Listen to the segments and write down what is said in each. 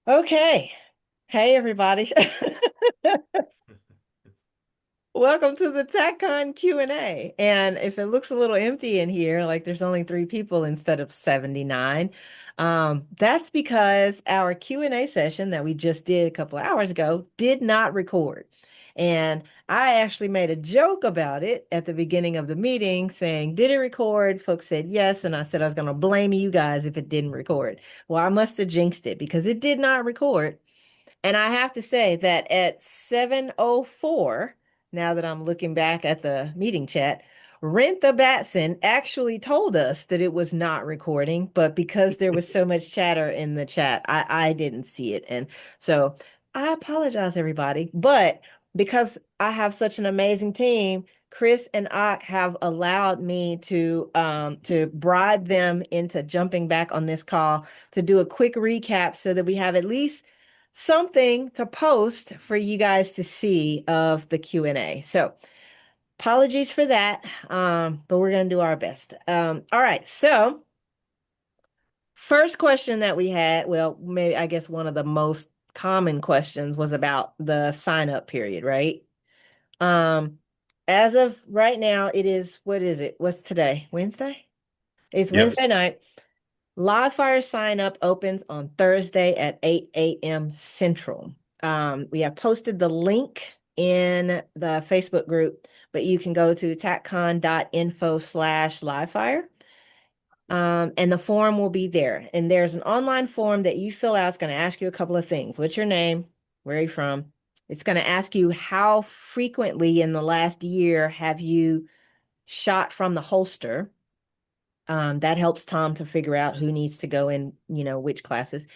Okay. Hey, everybody. Welcome to the TacCon Q&A. And if it looks a little empty in here, like there's only 3 people instead of 79, that's because our Q&A session that we just did a couple of hours ago did not record. And I actually made a joke about it at the beginning of the meeting saying, did it record? Folks said yes. And I said I was going to blame you guys if it didn't record. Well, I must have jinxed it because it did not record. And I have to say that at 7:04, now that I'm looking back at the meeting chat, Rentha Batson actually told us that it was not recording, but because there was so much chatter in the chat, I didn't see it. And so I apologize, everybody. But because I have such an amazing team, Chris and I have allowed me to bribe them into jumping back on this call to do a quick recap so that we have at least something to post for you guys to see of the Q&A. So apologies for that, but we're going to do our best. All right, so first question that we had, well, maybe I guess one of the most common questions was about the sign up period, right? Um, as of right now, it is, what is it? What's today? Wednesday? It's Yep. Wednesday night. Live fire sign up opens on Thursday at 8 a.m. Central. We have posted the link in the Facebook group, but you can go to tacon.info/livefire. And the form will be there. And there's an online form that you fill out. It's going to ask you a couple of things. What's your name? Where are you from? It's going to ask you how frequently in the last year have you shot from the holster. That helps Tom to figure out who needs to go in, which classes.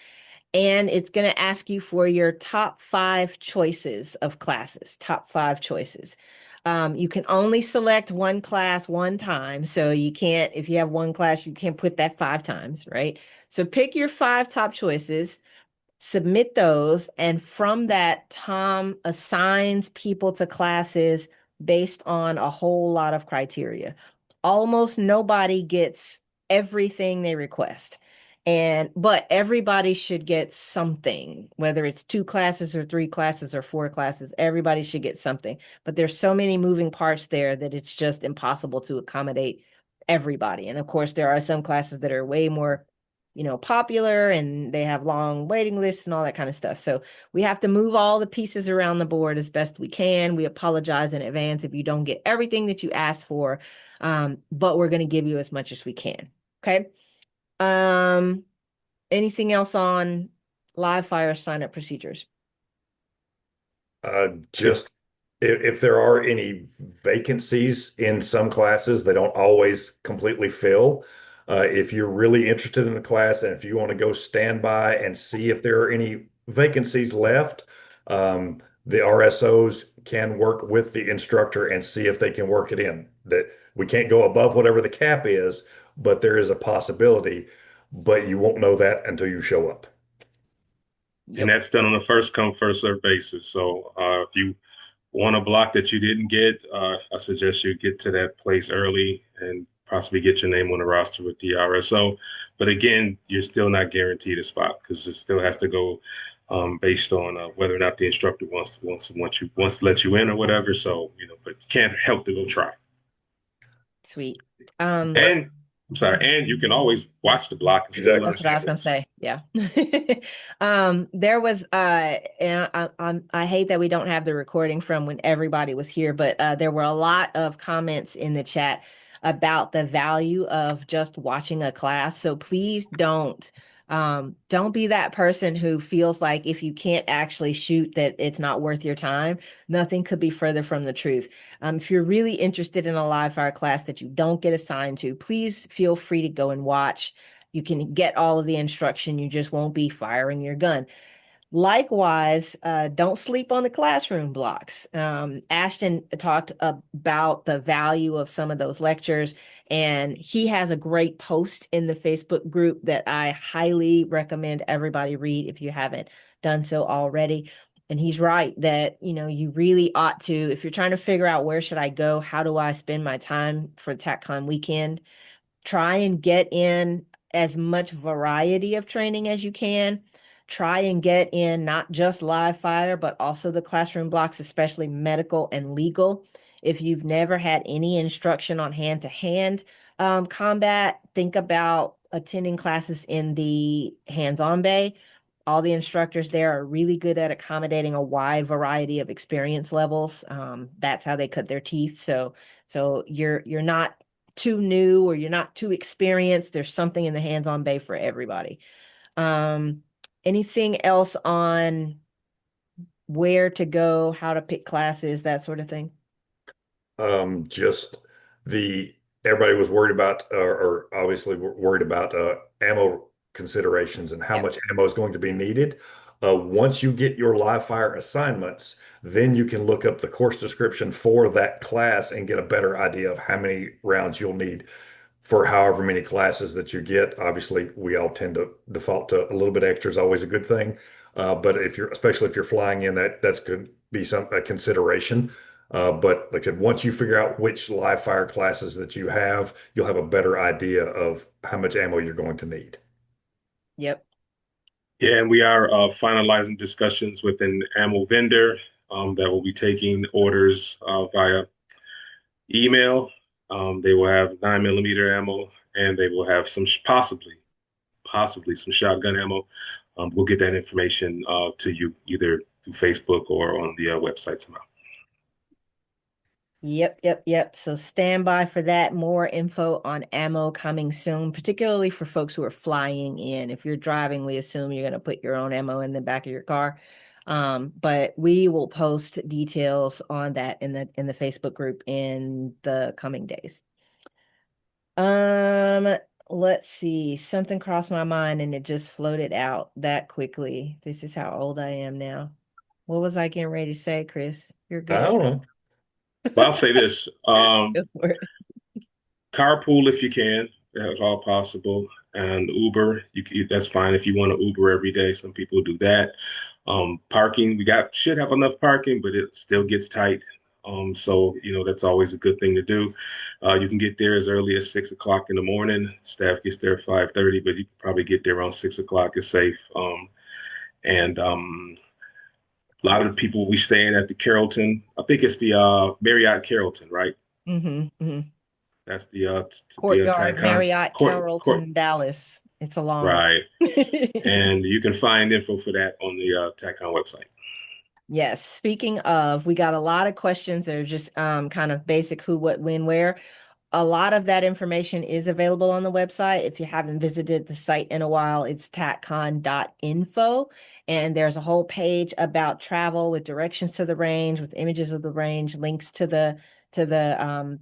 And it's going to ask you for your top 5 choices of classes, top 5 choices. You can only select one class one time. So you can't, if you have one class, you can't put that 5 times, right? So pick your 5 top choices, submit those, and from that, Tom assigns people to classes based on a whole lot of criteria. Almost nobody gets everything they request. But everybody should get something, whether it's 2 classes or 3 classes or 4 classes, everybody should get something. But there's so many moving parts there that it's just impossible to accommodate everybody. And of course, there are some classes that are way more popular and they have long waiting lists and all that kind of stuff. So we have to move all the pieces around the board as best we can. We apologize in advance if you don't get everything that you asked for, but we're going to give you as much as we can. Okay. Um, Anything else on live fire sign up procedures? Just if there are any vacancies in some classes, they don't always completely fill. If you're really interested in the class and if you want to go stand by and see if there are any vacancies left, the RSOs can work with the instructor and see if they can work it in. That we can't go above whatever the cap is, but there is a possibility, but you won't know that until you show up. And Yep. that's done on a first come, first served basis. So if you want a block that you didn't get, I suggest you get to that place early and possibly get your name on the roster with the RSO. But again, you're still not guaranteed a spot because it still has to go based on whether or not the instructor wants to let you in or whatever. So but you can't help to go try. Sweet. Right. And I'm sorry, and you can always watch the block and still learn That's what some I was gonna points. say. Yeah. There was and I hate that we don't have the recording from when everybody was here, but there were a lot of comments in the chat about the value of just watching a class. So please don't be that person who feels like if you can't actually shoot that it's not worth your time. Nothing could be further from the truth. If you're really interested in a live fire class that you don't get assigned to, please feel free to go and watch. You can get all of the instruction. You just won't be firing your gun. Likewise, don't sleep on the classroom blocks. Ashton talked about the value of some of those lectures, and he has a great post in the Facebook group that I highly recommend everybody read if you haven't done so already. And he's right that, you really ought to, if you're trying to figure out where should I go, how do I spend my time for TacCon weekend, try and get in as much variety of training as you can. try and get in not just live fire, but also the classroom blocks, especially medical and legal. If you've never had any instruction on hand-to-hand combat, think about attending classes in the hands-on bay. All the instructors there are really good at accommodating a wide variety of experience levels. That's how they cut their teeth. So you're not too new or you're not too experienced. There's something in the hands-on bay for everybody. Um, Anything else on where to go, how to pick classes, that sort of thing? Just the everybody was worried about, or obviously worried about ammo considerations and how Yep. much ammo is going to be needed. Once you get your live fire assignments, then you can look up the course description for that class and get a better idea of how many rounds you'll need for however many classes that you get. Obviously, we all tend to default to a little bit extra is always a good thing. But if you're, especially if you're flying in, that's could be some a consideration. But like I said, once you figure out which live fire classes that you have, you'll have a better idea of how much ammo you're going to need. Yep. Yeah, and we are finalizing discussions with an ammo vendor that will be taking orders via email. They will have 9 millimeter ammo, and they will have some possibly some shotgun ammo. We'll get that information to you either through Facebook or on the website somehow. Yep. So stand by for that. More info on ammo coming soon, particularly for folks who are flying in. If you're driving, we assume you're going to put your own ammo in the back of your car. But we will post details on that in the Facebook group in the coming days. Um, let's see. Something crossed my mind and it just floated out that quickly. This is how old I am now. What was I getting ready to say, Chris? You're I good at don't know. But I'll say this: Go for it. carpool if you can, if all possible, and Uber. That's fine if you want to Uber every day. Some people do that. Parking, we got should have enough parking, but it still gets tight. So that's always a good thing to do. You can get there as early as 6 o'clock in the morning. Staff gets there at 5:30, but you can probably get there around 6 o'clock. It's safe. And a lot of the people we staying at the Carrollton, I think it's the Marriott Carrollton, right? Mm-hmm. That's the Courtyard TacCon Marriott court, Carrollton, Dallas. It's a long one. right? And you can find info for that on the TacCon website. Yes, speaking of, we got a lot of questions that are just kind of basic who, what, when, where. A lot of that information is available on the website. If you haven't visited the site in a while, it's TacCon.info. And there's a whole page about travel with directions to the range, with images of the range, links to the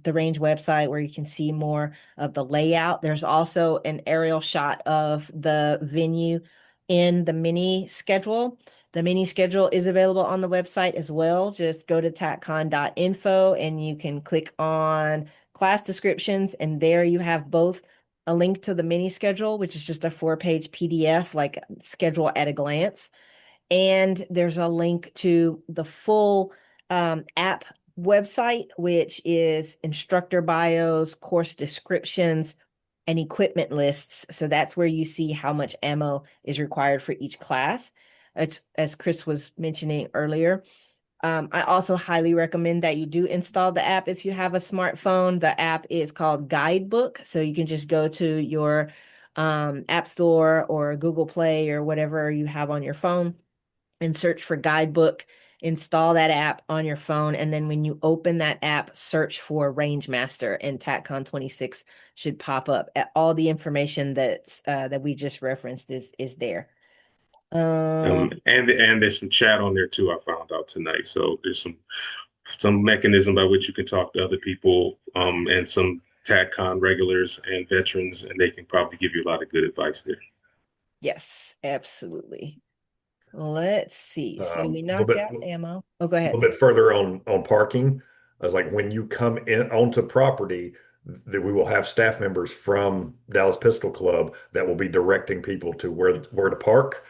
range website where you can see more of the layout. There's also an aerial shot of the venue in the mini schedule. The mini schedule is available on the website as well. Just go to TacCon.info and you can click on class descriptions, and there you have both a link to the mini schedule, which is just a 4-page PDF, like schedule at a glance, and there's a link to the full app website, which is instructor bios, course descriptions, and equipment lists. So that's where you see how much ammo is required for each class. It's, as Chris was mentioning earlier, I also highly recommend that you do install the app if you have a smartphone. The app is called Guidebook. So you can just go to your App Store or Google Play or whatever you have on your phone and search for Guidebook. Install that app on your phone. And then when you open that app, search for Rangemaster and TacCon26 should pop up. All the information that we just referenced is there. And there's some chat on there too. I found out tonight. So there's some mechanism by which you can talk to other people and some TacCon regulars and veterans, and they can probably give you a lot of good advice there. Yes, absolutely. Let's see. So we A little knocked bit, out ammo. Oh, go a ahead. little bit further on parking. I was like, when you come in onto property, that we will have staff members from Dallas Pistol Club that will be directing people to where to park.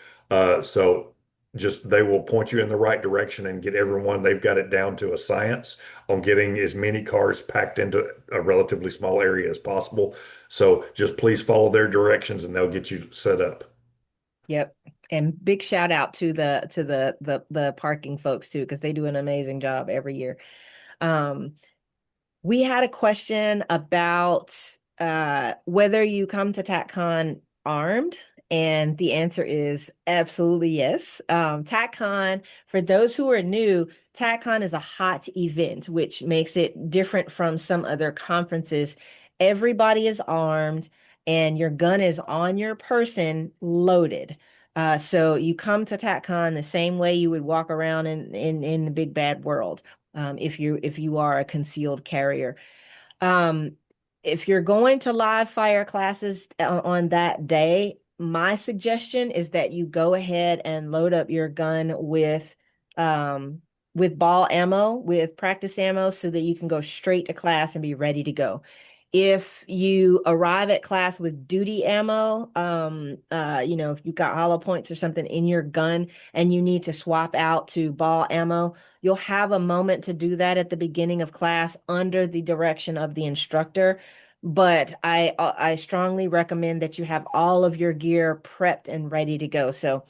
So just they will point you in the right direction and get everyone. They've got it down to a science on getting as many cars packed into a relatively small area as possible. So just please follow their directions and they'll get you set up. Yep. And big shout out to the parking folks too, because they do an amazing job every year. Um, We had a question about whether you come to TacCon armed, and the answer is absolutely yes. TacCon, for those who are new, TacCon is a hot event, which makes it different from some other conferences. Everybody is armed, and your gun is on your person, loaded. So you come to TacCon the same way you would walk around in the big bad world, if you are a concealed carrier. Um, if you're going to live fire classes on that day, my suggestion is that you go ahead and load up your gun um with ball ammo, with practice ammo, so that you can go straight to class and be ready to go. If you arrive at class with duty ammo, if you've got hollow points or something in your gun and you need to swap out to ball ammo, you'll have a moment to do that at the beginning of class under the direction of the instructor. But I strongly recommend that you have all of your gear prepped and ready to go. So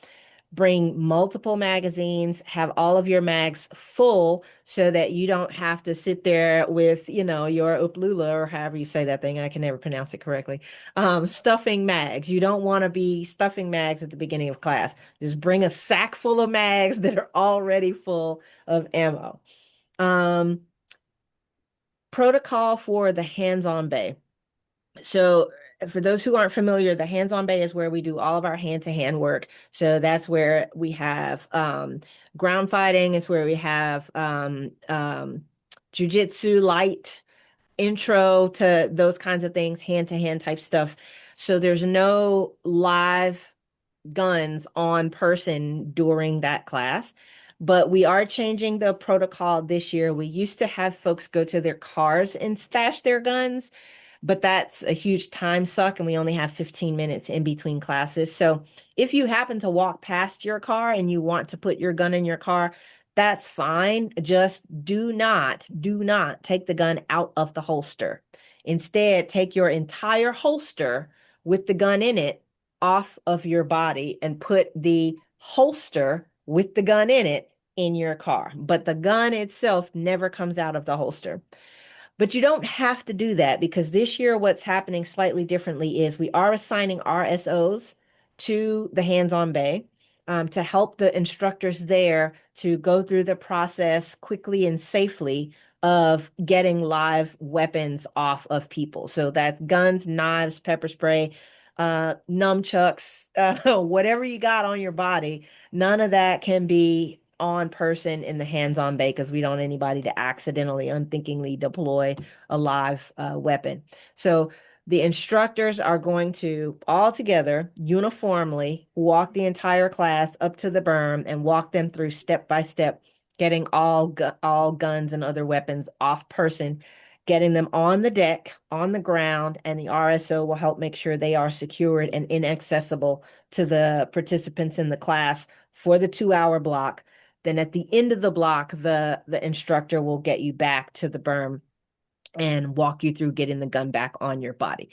bring multiple magazines, have all of your mags full so that you don't have to sit there with, your uplula or however you say that thing. I can never pronounce it correctly. Stuffing mags. You don't want to be stuffing mags at the beginning of class. Just bring a sack full of mags that are already full of ammo. Um, Protocol for the hands-on bay. So, for those who aren't familiar, the hands-on bay is where we do all of our hand-to-hand work. So that's where we have ground fighting. It's where we have jujitsu light, intro to those kinds of things, hand-to-hand type stuff. So there's no live guns on person during that class. But we are changing the protocol this year. We used to have folks go to their cars and stash their guns, but that's a huge time suck, and we only have 15 minutes in between classes. So if you happen to walk past your car and you want to put your gun in your car, that's fine. Just do not take the gun out of the holster. Instead, take your entire holster with the gun in it off of your body and put the holster with the gun in it in your car. But the gun itself never comes out of the holster. But you don't have to do that, because this year what's happening slightly differently is we are assigning RSOs to the hands-on bay, to help the instructors there to go through the process quickly and safely of getting live weapons off of people. So that's guns, knives, pepper spray, nunchucks, whatever you got on your body. None of that can be on person in the hands-on bay, because we don't want anybody to accidentally, unthinkingly deploy a live weapon. So the instructors are going to all together uniformly walk the entire class up to the berm and walk them through step by step, getting all guns and other weapons off person, getting them on the deck, on the ground, and the RSO will help make sure they are secured and inaccessible to the participants in the class for the 2 hour block. Then at the end of the block, the instructor will get you back to the berm and walk you through getting the gun back on your body.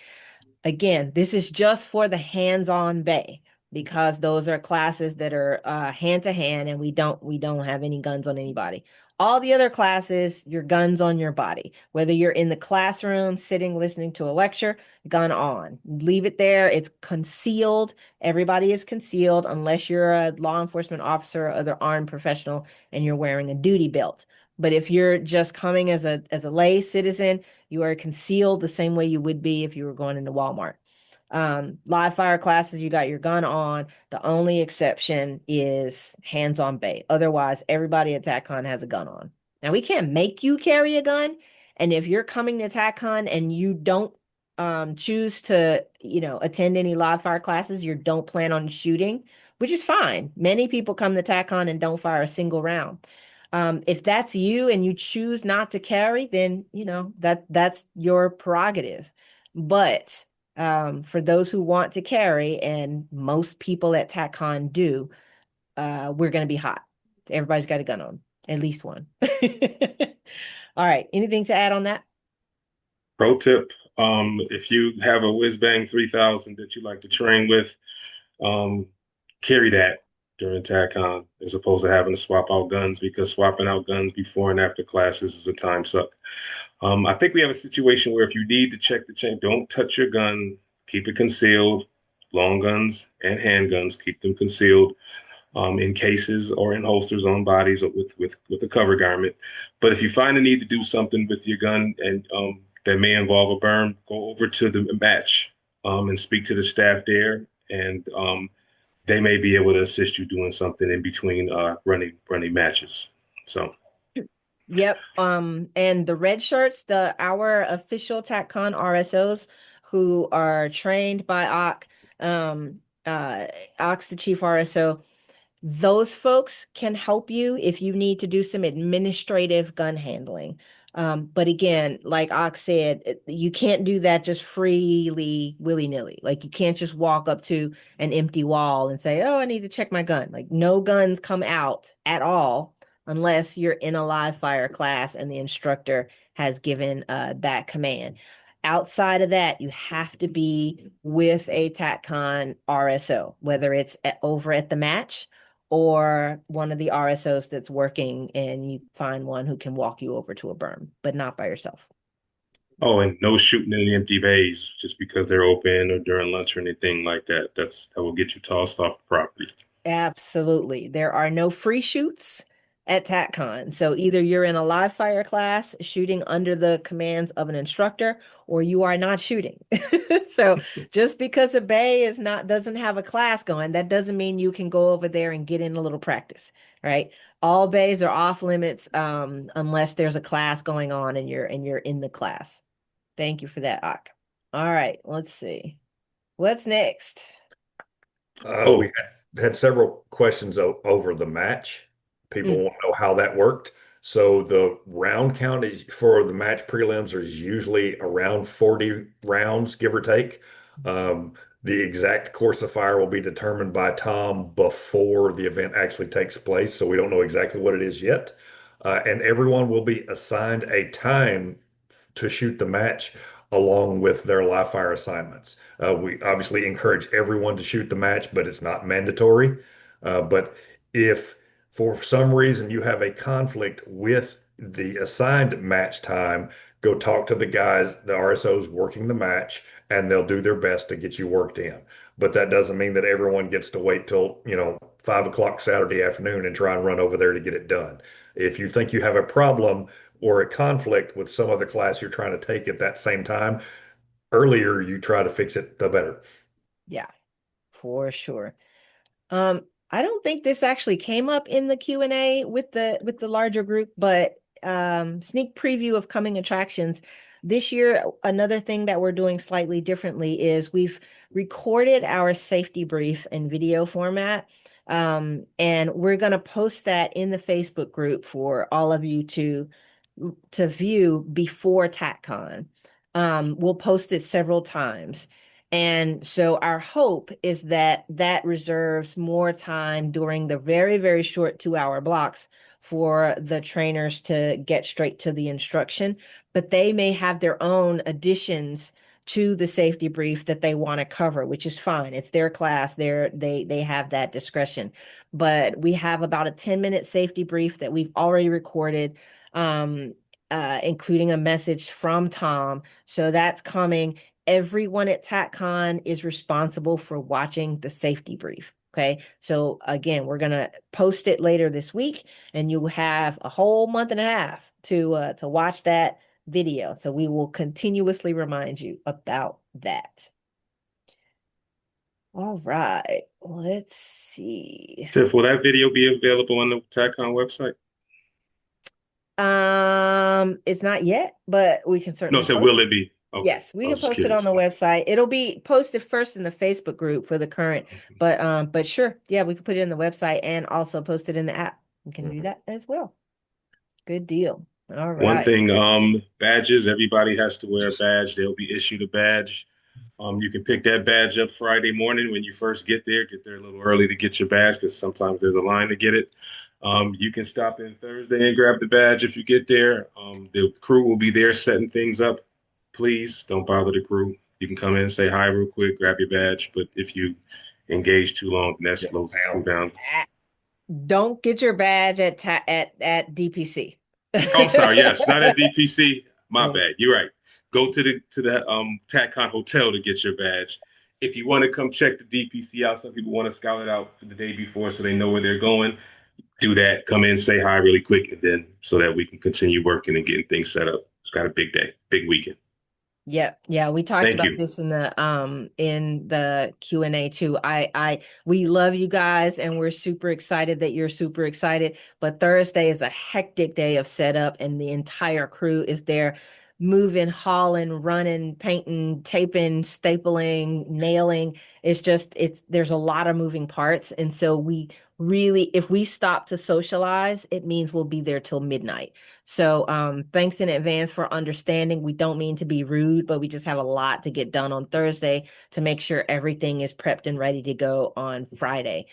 Again, this is just for the hands-on bay, because those are classes that are hand to hand, and we don't have any guns on anybody. All the other classes, your guns on your body. Whether you're in the classroom sitting listening to a lecture, gun on. Leave it there. It's concealed. Everybody is concealed unless you're a law enforcement officer or other armed professional and you're wearing a duty belt. But if you're just coming as a lay citizen, you are concealed the same way you would be if you were going into Walmart. Live fire classes, you got your gun on. The only exception is hands-on bay. Otherwise, everybody at TacCon has a gun on. Now, we can't make you carry a gun. And if you're coming to TacCon and you don't choose to, attend any live fire classes, you don't plan on shooting, which is fine. Many people come to TacCon and don't fire a single round. If that's you and you choose not to carry, then that's your prerogative. But for those who want to carry, and most people at TacCon do, we're going to be hot. Everybody's got a gun on, at least one. All right. Anything to add on that? Pro tip, if you have a whiz bang 3000 that you like to train with, um, carry that during TacCon as opposed to having to swap out guns because swapping out guns before and after classes is a time suck. I think we have a situation where if you need to check the chain, don't touch your gun, keep it concealed. Long guns and handguns, keep them concealed in cases or in holsters on bodies or with a cover garment. But if you find a need to do something with your gun and that may involve a burn, go over to the match and speak to the staff there, and they may be able to assist you doing something in between running matches. So, Yep. And the red shirts, our official TacCon RSOs who are trained by Ox, the chief RSO, those folks can help you if you need to do some administrative gun handling. But again, like Ox said, you can't do that just freely, willy-nilly. Like you can't just walk up to an empty wall and say, "Oh, I need to check my gun." Like no guns come out at all unless you're in a live fire class and the instructor has given that command. Outside of that, you have to be with a TacCon RSO, whether it's over at the match or one of the RSOs that's working and you find one who can walk you over to a berm, but not by yourself. oh, and no shooting in the empty bays just because they're open or during lunch or anything like that. That will get you tossed off the property. Absolutely. There are no free shoots at TacCon. So either you're in a live fire class shooting under the commands of an instructor or you are not shooting. So just because a bay is not doesn't have a class going, that doesn't mean you can go over there and get in a little practice, right? All bays are off limits unless there's a class going on and you're in the class. Thank you for that, Ak. All right, let's see. What's next? We Oh, had several questions over the match. People Mm, want to know how that worked. So the round count is for the match prelims is usually around 40 rounds, give or take. The exact course of fire will be determined by Tom before the event actually takes place. So we don't know exactly what it is yet. And everyone will be assigned a time to shoot the match along with their live fire assignments. We obviously encourage everyone to shoot the match, but it's not mandatory. But if for some reason you have a conflict with the assigned match time, go talk to the guys, the RSOs working the match, and they'll do their best to get you worked in. But that doesn't mean that everyone gets to wait till, 5 o'clock Saturday afternoon and try and run over there to get it done. If you think you have a problem or a conflict with some other class you're trying to take at that same time, earlier you try to fix it, the better. yeah, for sure. I don't think this actually came up in the Q&A with the larger group, but sneak preview of coming attractions. This year, another thing that we're doing slightly differently is we've recorded our safety brief in video format. And we're going to post that in the Facebook group for all of you to view before TacCon. We'll post it several times. And so our hope is that that reserves more time during the very, very short 2-hour blocks for the trainers to get straight to the instruction, but they may have their own additions to the safety brief that they want to cover, which is fine. It's their class. They have that discretion. But we have about a 10-minute safety brief that we've already recorded, including a message from Tom. So that's coming. Everyone at TacCon is responsible for watching the safety brief. Okay. So again, we're gonna post it later this week, and you have a whole month and a half to watch that video. So we will continuously remind you about that. All right, let's see. Tiff, will that video be available on the TacCon website? It's not yet, but we can No, certainly so post. will it be? Okay, Yes, we I can was just post it on curious. the website. It'll be posted first in the Facebook group for the current, but sure, yeah, we can put it in the website and also post it in the app. We can do Mhm. that as well. Good deal. All One right. thing, badges, everybody has to wear a badge. They'll be issued a badge. You can pick that badge up Friday morning when you first get there. Get there a little early to get your badge because sometimes there's a line to get it. You can stop in Thursday and grab the badge if you get there. The crew will be there setting things up. Please don't bother the crew. You can come in, say hi real quick, grab your badge. But if you engage too long, and that Yeah, slows people down. Don't get your badge at DPC. Oh, I'm sorry. Yes, not at DPC. My No. bad. You're right. Go to the TacCon hotel to get your badge. If you want to come check the DPC out, some people want to scout it out for the day before so they know where they're going. Do that. Come in, say hi really quick, and then so that we can continue working and getting things set up. It's got a big day, big weekend. Yep. Yeah, we talked Thank about you. this in the Q&A too. We love you guys and we're super excited that you're super excited, but Thursday is a hectic day of setup and the entire crew is there moving, hauling, running, painting, taping, stapling, nailing. It's there's a lot of moving parts and so we really if we stop to socialize, it means we'll be there till midnight. So, thanks in advance for understanding. We don't mean to be rude, but we just have a lot to get done on Thursday to make sure everything is prepped and ready to go on Friday.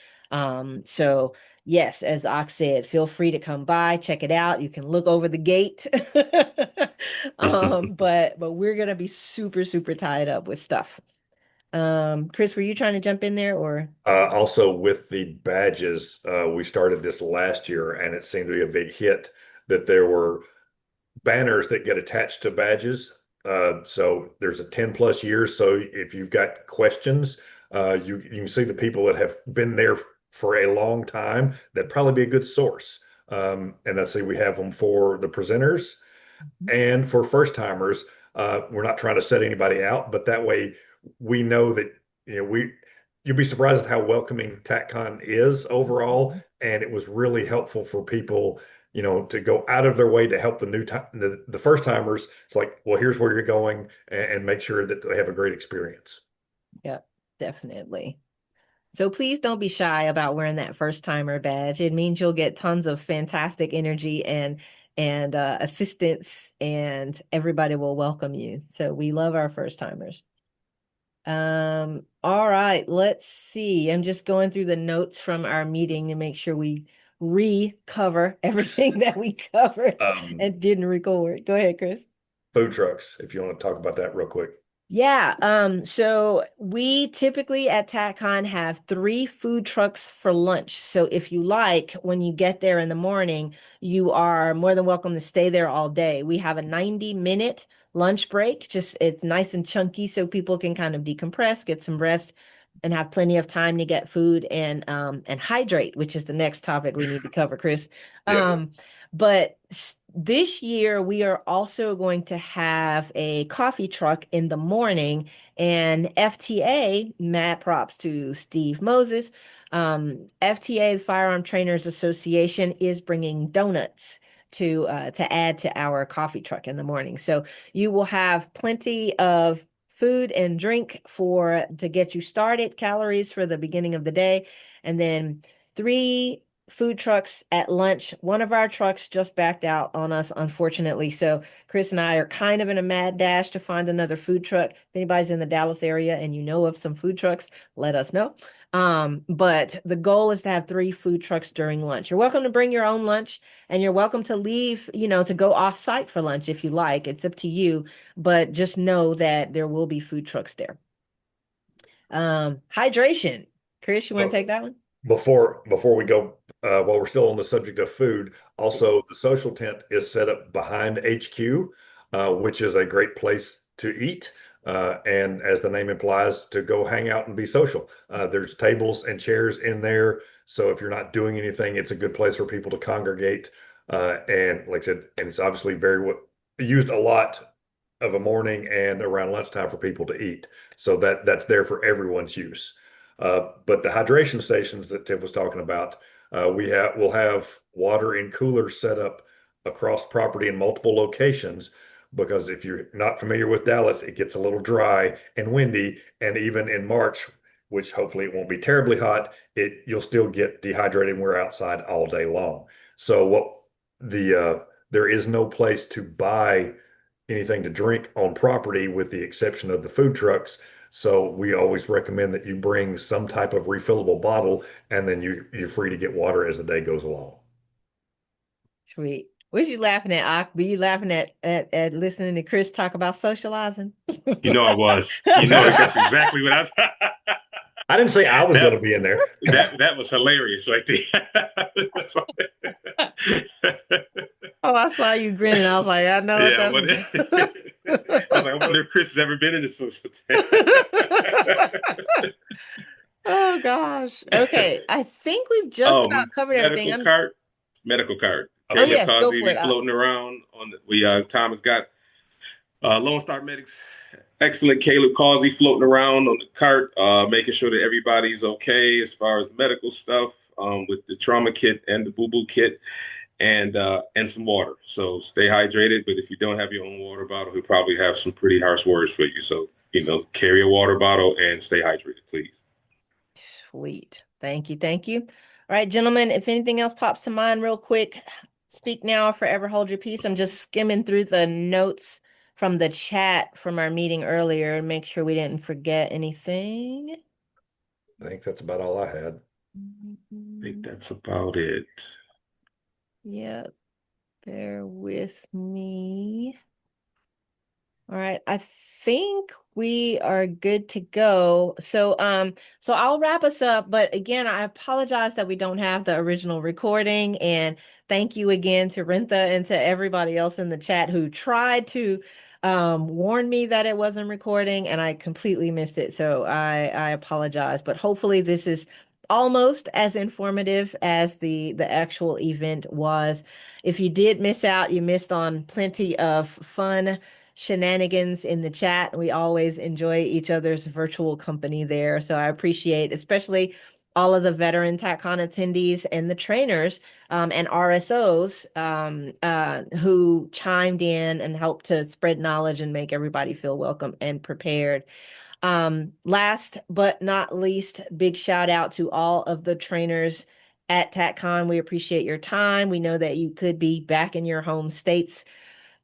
So yes, as Ox said, feel free to come by, check it out. You can look over the gate. But we're gonna be super, super tied up with stuff. Chris, were you trying to jump in there or? Also, with the badges, we started this last year, and it seemed to be a big hit that there were banners that get attached to badges. So there's a 10 plus years. So if you've got questions, you can see the people that have been there for a long time. That'd probably be a good source. And I see we have them for the presenters and for first timers. We're not trying to set anybody out, but that way we know that we you'll be surprised at how welcoming TacCon is overall, and it was really helpful for people, to go out of their way to help the new time the first timers. It's like, well, here's where you're going, and make sure that they have a great experience. Yep, definitely. So please don't be shy about wearing that first timer badge. It means you'll get tons of fantastic energy and assistance, and everybody will welcome you. So we love our first timers. All right, let's see. I'm just going through the notes from our meeting to make sure we recover everything that we covered Um, and didn't record. Go ahead, Chris. Food trucks, if you want to talk about that real quick. Yeah, so we typically at TacCon have three food trucks for lunch. So if you like, when you get there in the morning, you are more than welcome to stay there all day. We have a 90-minute lunch break. Just it's nice and chunky so people can kind of decompress, get some rest, and have plenty of time to get food and hydrate, which is the next topic we need to cover, Chris. Yeah. But this year, we are also going to have a coffee truck in the morning, and FTA, mad props to Steve Moses. FTA, the Firearm Trainers Association, is bringing donuts to add to our coffee truck in the morning. So you will have plenty of food and drink for to get you started, calories for the beginning of the day, and then three food trucks at lunch. One of our trucks just backed out on us, unfortunately. So Chris and I are kind of in a mad dash to find another food truck. If anybody's in the Dallas area and you know of some food trucks, let us know. But the goal is to have three food trucks during lunch. You're welcome to bring your own lunch and you're welcome to leave, to go off site for lunch if you like. It's up to you, but just know that there will be food trucks there. Hydration. Chris, you want to take that one? Before we go, while we're still on the subject of food, also the social tent is set up behind HQ, which is a great place to eat. And as the name implies, to go hang out and be social. There's tables and chairs in there. So if you're not doing anything, it's a good place for people to congregate. And like I said, and it's obviously used a lot of a morning and around lunchtime for people to eat. So that's there for everyone's use. But the hydration stations that Tim was talking about, we'll have water in coolers set up across property in multiple locations. Because if you're not familiar with Dallas, it gets a little dry and windy, and even in March, which hopefully it won't be terribly hot, you'll still get dehydrated and we're outside all day long. So there is no place to buy anything to drink on property with the exception of the food trucks. So we always recommend that you bring some type of refillable bottle, and then you're free to get water as the day goes along. Sweet. What you laughing at, Ak? Were you laughing at listening to Chris talk about socializing? You know I was. You know that's exactly what I. I didn't say I was going That to be in there. that was hilarious right there. Oh, I saw you grinning. I was like, I know what Yeah, that's what I was like, I wonder if Chris has ever been in a social tent. Oh gosh. Okay. I think we've just Oh, about covered everything. medical card, medical card. Oh Caleb Okay. yes, go Causey for be it. floating around on the, we Thomas got Lone Star Medics. Excellent Caleb Causey floating around on the cart, making sure that everybody's okay as far as the medical stuff, with the trauma kit and the boo boo kit, and some water. So stay hydrated. But if you don't have your own water bottle, he'll probably have some pretty harsh words for you. So carry a water bottle and stay hydrated, please. Sweet. Thank you. Thank you. All right, gentlemen, if anything else pops to mind real quick, speak now or forever hold your peace. I'm just skimming through the notes from the chat from our meeting earlier and make sure we didn't forget anything. I think that's about all I had. I think that's about it. Yeah, bear with me. All right, I think we are good to go. So I'll wrap us up, but again, I apologize that we don't have the original recording, and thank you again to Rentha and to everybody else in the chat who tried to warn me that it wasn't recording, and I completely missed it. So I apologize, but hopefully this is almost as informative as the actual event was. If you did miss out, you missed on plenty of fun shenanigans in the chat. We always enjoy each other's virtual company there. So I appreciate especially all of the veteran TacCon attendees and the trainers and RSOs who chimed in and helped to spread knowledge and make everybody feel welcome and prepared. Last but not least, big shout out to all of the trainers at TacCon. We appreciate your time. We know that you could be back in your home states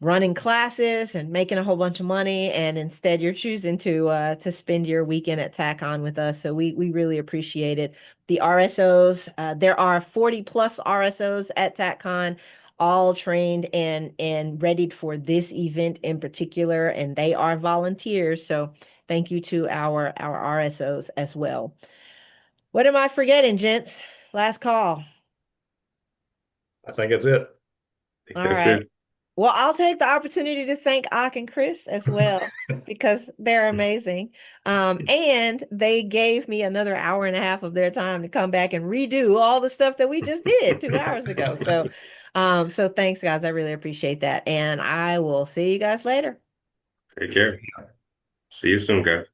running classes and making a whole bunch of money, and instead you're choosing to spend your weekend at TacCon with us. So we really appreciate it. The RSOs, there are 40 plus RSOs at TacCon, all trained and readied for this event in particular, and they are volunteers. So thank you to our RSOs as well. What am I forgetting, gents? Last call. I think that's it. I think All that's right. it. Well, I'll take the opportunity to thank Ak and Chris as well because they're amazing. And they gave me another hour and a half of their time to come back and redo all the stuff that we just did 2 hours ago. So thanks, guys. I really appreciate that. And I will see you guys later. Take care. See you soon, guys.